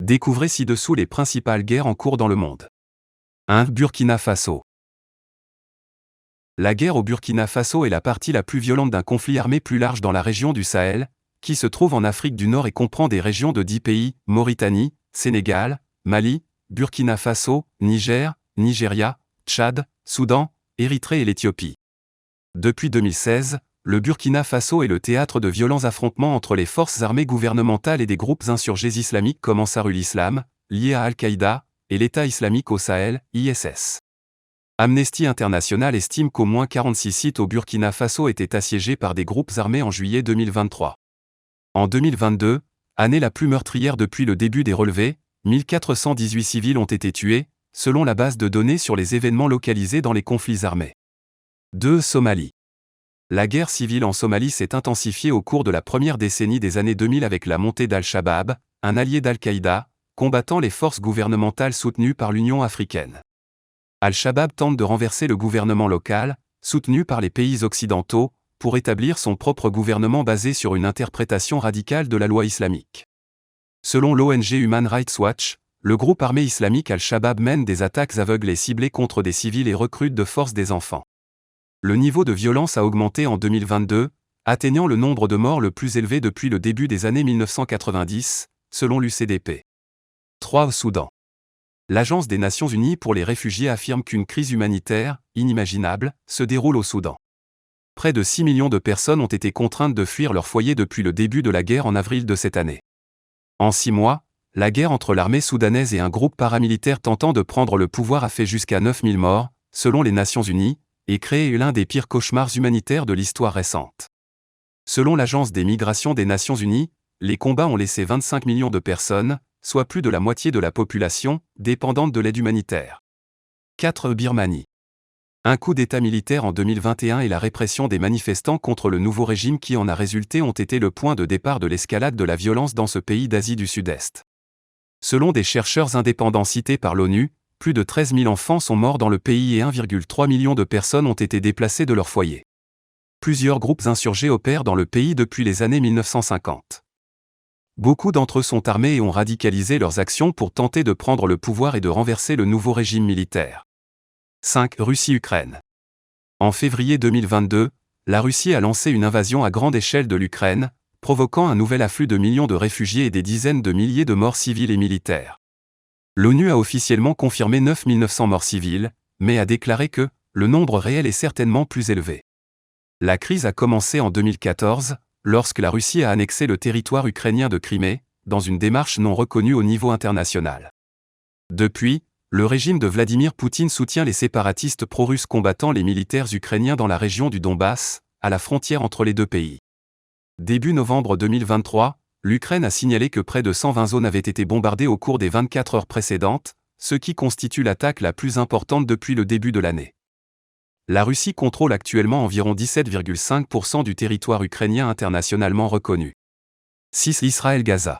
Découvrez ci-dessous les principales guerres en cours dans le monde. 1. Burkina Faso. La guerre au Burkina Faso est la partie la plus violente d'un conflit armé plus large dans la région du Sahel, qui se trouve en Afrique du Nord et comprend des régions de 10 pays, Mauritanie, Sénégal, Mali, Burkina Faso, Niger, Nigeria, Tchad, Soudan, Érythrée et l'Éthiopie. Depuis 2016, le Burkina Faso est le théâtre de violents affrontements entre les forces armées gouvernementales et des groupes insurgés islamiques comme Ansarul Islam, liés à Al-Qaïda, et l'État islamique au Sahel, ISS. Amnesty International estime qu'au moins 46 sites au Burkina Faso étaient assiégés par des groupes armés en juillet 2023. En 2022, année la plus meurtrière depuis le début des relevés, 1418 civils ont été tués, selon la base de données sur les événements localisés dans les conflits armés. 2. Somalie. La guerre civile en Somalie s'est intensifiée au cours de la première décennie des années 2000 avec la montée d'Al-Shabaab, un allié d'Al-Qaïda, combattant les forces gouvernementales soutenues par l'Union africaine. Al-Shabaab tente de renverser le gouvernement local, soutenu par les pays occidentaux, pour établir son propre gouvernement basé sur une interprétation radicale de la loi islamique. Selon l'ONG Human Rights Watch, le groupe armé islamique Al-Shabaab mène des attaques aveugles et ciblées contre des civils et recrute de force des enfants. Le niveau de violence a augmenté en 2022, atteignant le nombre de morts le plus élevé depuis le début des années 1990, selon l'UCDP. 3. Au Soudan. L'Agence des Nations Unies pour les réfugiés affirme qu'une crise humanitaire, inimaginable, se déroule au Soudan. Près de 6 millions de personnes ont été contraintes de fuir leur foyer depuis le début de la guerre en avril de cette année. En 6 mois, la guerre entre l'armée soudanaise et un groupe paramilitaire tentant de prendre le pouvoir a fait jusqu'à 9000 morts, selon les Nations Unies, et créé l'un des pires cauchemars humanitaires de l'histoire récente. Selon l'Agence des migrations des Nations Unies, les combats ont laissé 25 millions de personnes, soit plus de la moitié de la population, dépendante de l'aide humanitaire. 4. Birmanie. Un coup d'État militaire en 2021 et la répression des manifestants contre le nouveau régime qui en a résulté ont été le point de départ de l'escalade de la violence dans ce pays d'Asie du Sud-Est. Selon des chercheurs indépendants cités par l'ONU, plus de 13 000 enfants sont morts dans le pays et 1,3 million de personnes ont été déplacées de leur foyer. Plusieurs groupes insurgés opèrent dans le pays depuis les années 1950. Beaucoup d'entre eux sont armés et ont radicalisé leurs actions pour tenter de prendre le pouvoir et de renverser le nouveau régime militaire. 5. Russie-Ukraine. En février 2022, la Russie a lancé une invasion à grande échelle de l'Ukraine, provoquant un nouvel afflux de millions de réfugiés et des dizaines de milliers de morts civiles et militaires. L'ONU a officiellement confirmé 9 900 morts civiles, mais a déclaré que le nombre réel est certainement plus élevé. La crise a commencé en 2014, lorsque la Russie a annexé le territoire ukrainien de Crimée, dans une démarche non reconnue au niveau international. Depuis, le régime de Vladimir Poutine soutient les séparatistes pro-russes combattant les militaires ukrainiens dans la région du Donbass, à la frontière entre les deux pays. Début novembre 2023, l'Ukraine a signalé que près de 120 zones avaient été bombardées au cours des 24 heures précédentes, ce qui constitue l'attaque la plus importante depuis le début de l'année. La Russie contrôle actuellement environ 17,5% du territoire ukrainien internationalement reconnu. 6. Israël-Gaza.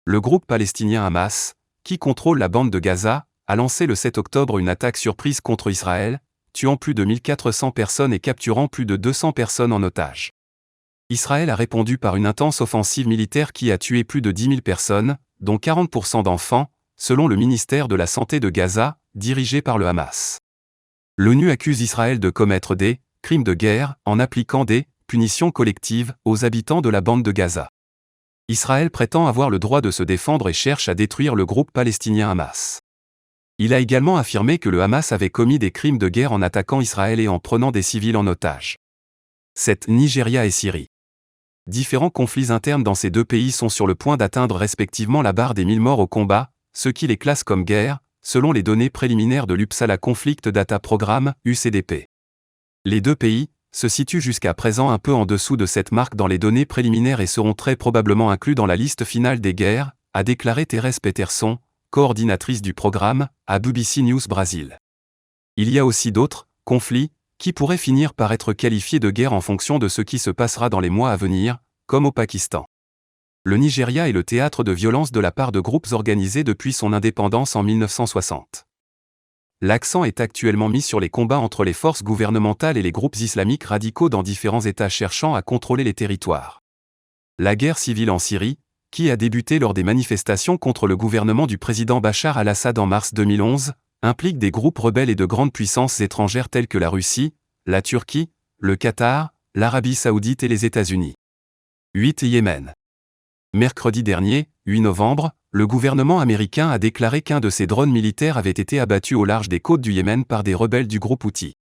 Le groupe palestinien Hamas, qui contrôle la bande de Gaza, a lancé le 7 octobre une attaque surprise contre Israël, tuant plus de 1400 personnes et capturant plus de 200 personnes en otage. Israël a répondu par une intense offensive militaire qui a tué plus de 10 000 personnes, dont 40% d'enfants, selon le ministère de la Santé de Gaza, dirigé par le Hamas. L'ONU accuse Israël de commettre des crimes de guerre en appliquant des punitions collectives aux habitants de la bande de Gaza. Israël prétend avoir le droit de se défendre et cherche à détruire le groupe palestinien Hamas. Il a également affirmé que le Hamas avait commis des crimes de guerre en attaquant Israël et en prenant des civils en otage. 7. Nigeria et Syrie. Différents conflits internes dans ces deux pays sont sur le point d'atteindre respectivement la barre des 1000 morts au combat, ce qui les classe comme guerre, selon les données préliminaires de l'Uppsala Conflict Data Programme, UCDP. Les deux pays se situent jusqu'à présent un peu en dessous de cette marque dans les données préliminaires et seront très probablement inclus dans la liste finale des guerres, a déclaré Thérèse Peterson, coordinatrice du programme, à BBC News Brazil. Il y a aussi d'autres conflits qui pourraient finir par être qualifiés de guerre en fonction de ce qui se passera dans les mois à venir, comme au Pakistan. Le Nigeria est le théâtre de violence de la part de groupes organisés depuis son indépendance en 1960. L'accent est actuellement mis sur les combats entre les forces gouvernementales et les groupes islamiques radicaux dans différents États cherchant à contrôler les territoires. La guerre civile en Syrie, qui a débuté lors des manifestations contre le gouvernement du président Bachar al-Assad en mars 2011, implique des groupes rebelles et de grandes puissances étrangères telles que la Russie, la Turquie, le Qatar, l'Arabie Saoudite et les États-Unis. 8. Yémen. Mercredi dernier, 8 novembre, le gouvernement américain a déclaré qu'un de ses drones militaires avait été abattu au large des côtes du Yémen par des rebelles du groupe Houthi.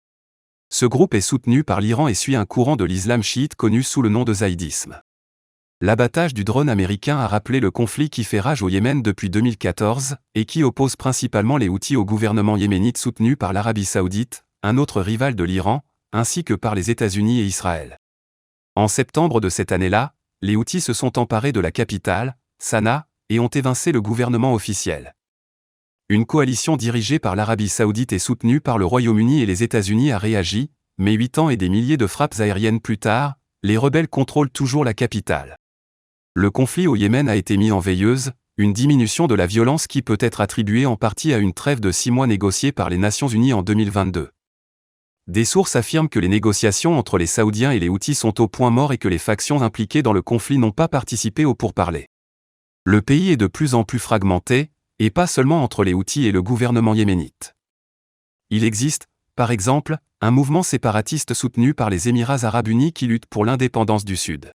Ce groupe est soutenu par l'Iran et suit un courant de l'islam chiite connu sous le nom de zaïdisme. L'abattage du drone américain a rappelé le conflit qui fait rage au Yémen depuis 2014 et qui oppose principalement les Houthis au gouvernement yéménite soutenu par l'Arabie Saoudite, un autre rival de l'Iran, ainsi que par les États-Unis et Israël. En septembre de cette année-là, les Houthis se sont emparés de la capitale, Sanaa, et ont évincé le gouvernement officiel. Une coalition dirigée par l'Arabie Saoudite et soutenue par le Royaume-Uni et les États-Unis a réagi, mais 8 ans et des milliers de frappes aériennes plus tard, les rebelles contrôlent toujours la capitale. Le conflit au Yémen a été mis en veilleuse, une diminution de la violence qui peut être attribuée en partie à une trêve de 6 mois négociée par les Nations Unies en 2022. Des sources affirment que les négociations entre les Saoudiens et les Houthis sont au point mort et que les factions impliquées dans le conflit n'ont pas participé aux pourparlers. Le pays est de plus en plus fragmenté, et pas seulement entre les Houthis et le gouvernement yéménite. Il existe, par exemple, un mouvement séparatiste soutenu par les Émirats arabes unis qui lutte pour l'indépendance du Sud.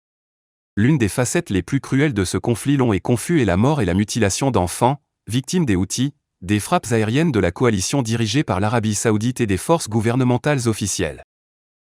L'une des facettes les plus cruelles de ce conflit long et confus est la mort et la mutilation d'enfants, victimes des Houthis, des frappes aériennes de la coalition dirigée par l'Arabie Saoudite et des forces gouvernementales officielles.